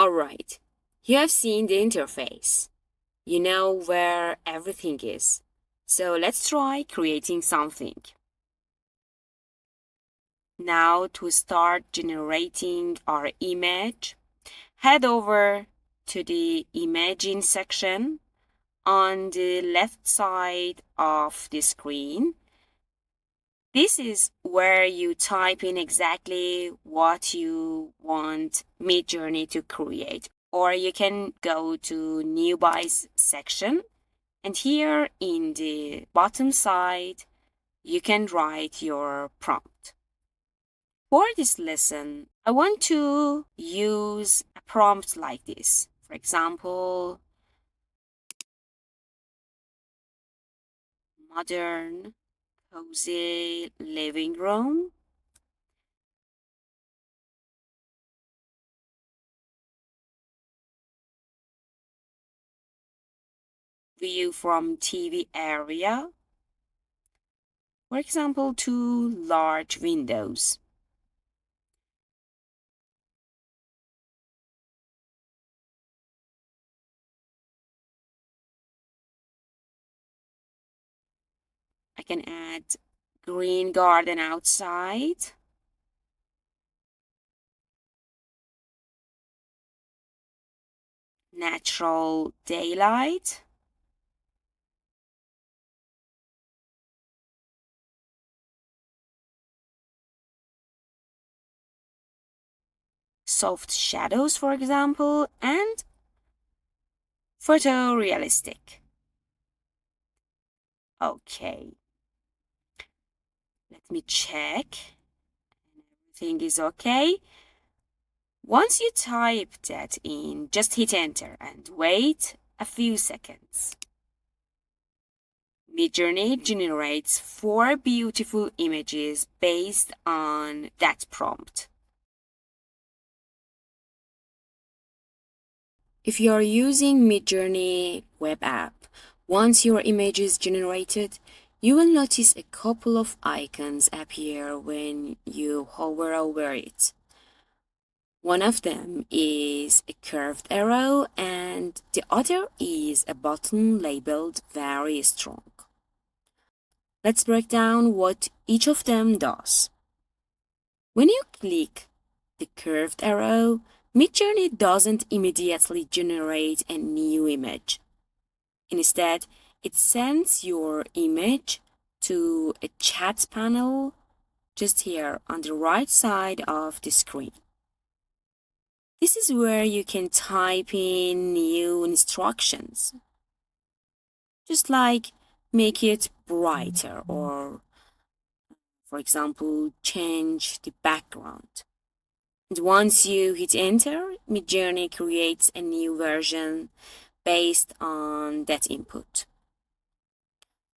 Alright, you have seen the interface. You know where everything is. So let's try creating something. Now to start generating our image, head over to the Imaging section on the left side of the screen. This is where you type in exactly what you want Midjourney to create. Or you can go to New Buys section, and here in the bottom side, you can write your prompt. For this lesson, I want to use a prompt like this. For example, modern, cozy living room. View from TV area. For example, two large windows. I can add green garden outside. Natural daylight. Soft shadows, for example, and photorealistic. Okay, let me check. Everything is okay. Once you type that in, just hit enter and wait a few seconds. Midjourney generates 4 beautiful images based on that prompt. If you are using Midjourney web app, once your image is generated, you will notice a couple of icons appear when you hover over it. One of them is a curved arrow and the other is a button labeled very strong. Let's break down what each of them does. When you click the curved arrow, Midjourney doesn't immediately generate a new image. Instead, it sends your image to a chat panel just here on the right side of the screen. This is where you can type in new instructions, just like make it brighter or, for example, change the background. And once you hit enter, Midjourney creates a new version based on that input.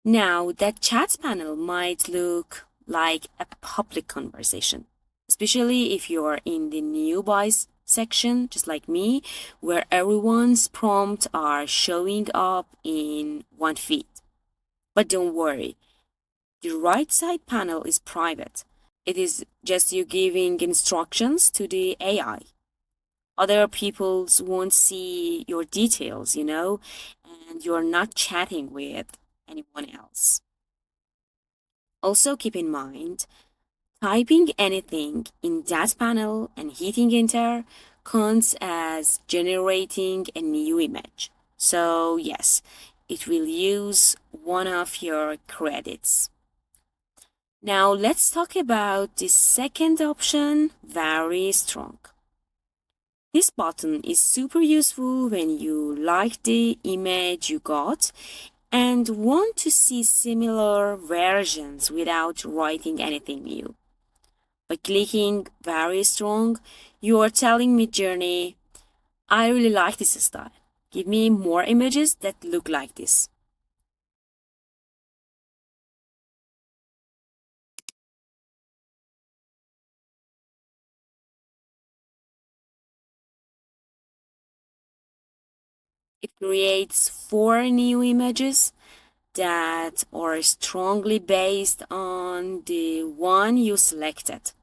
Now, that chat panel might look like a public conversation, especially if you're in the new buys section, just like me, where everyone's prompts are showing up in one feed. But don't worry, the right side panel is private. It is just you giving instructions to the AI. Other people won't see your details, and you're not chatting with anyone else. Also, keep in mind, typing anything in that panel and hitting enter counts as generating a new image. So, yes, it will use one of your credits. Now, let's talk about the second option, very strong. This button is super useful when you like the image you got and want to see similar versions without writing anything new. By clicking very strong, you are telling Midjourney, I really like this style. Give me more images that look like this. It creates 4 new images that are strongly based on the one you selected.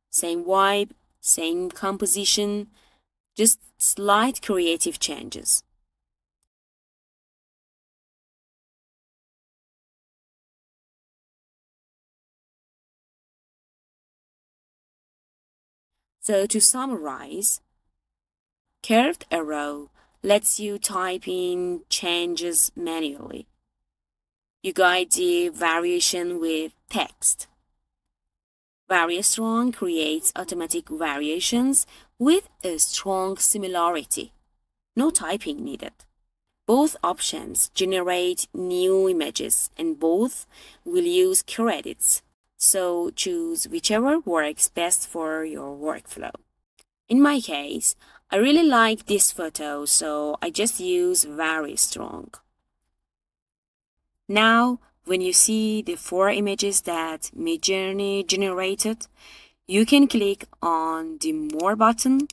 Same vibe, same composition, Just slight creative changes. So to summarize, curved arrow lets you type in changes manually. You guide the variation with text. Very strong creates automatic variations with a strong similarity. No typing needed. Both options generate new images and both will use credits. So choose whichever works best for your workflow. In my case, I really like this photo, so I just use very strong. Now, when you see the 4 images that Midjourney generated, you can click on the More button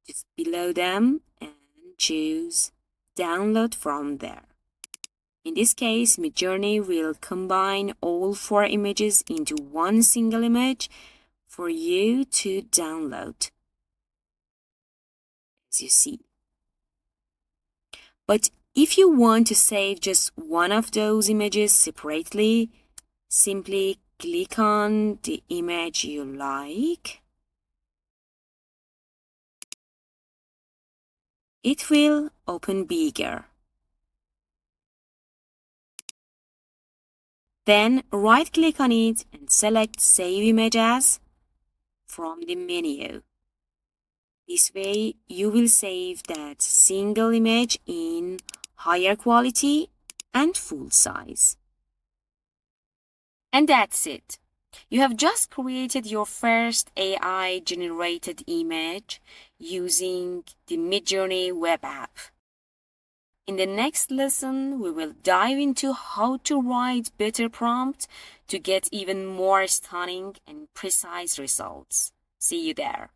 just below them and choose Download from there. In this case, Midjourney will combine all 4 images into one single image for you to download, as you see. But if you want to save just one of those images separately, simply click on the image you like. It will open bigger. Then right-click on it and select Save Image As from the menu. This way, you will save that single image in higher quality and full size. And that's it. You have just created your first AI-generated image using the Midjourney web app. In the next lesson, we will dive into how to write better prompts to get even more stunning and precise results. See you there.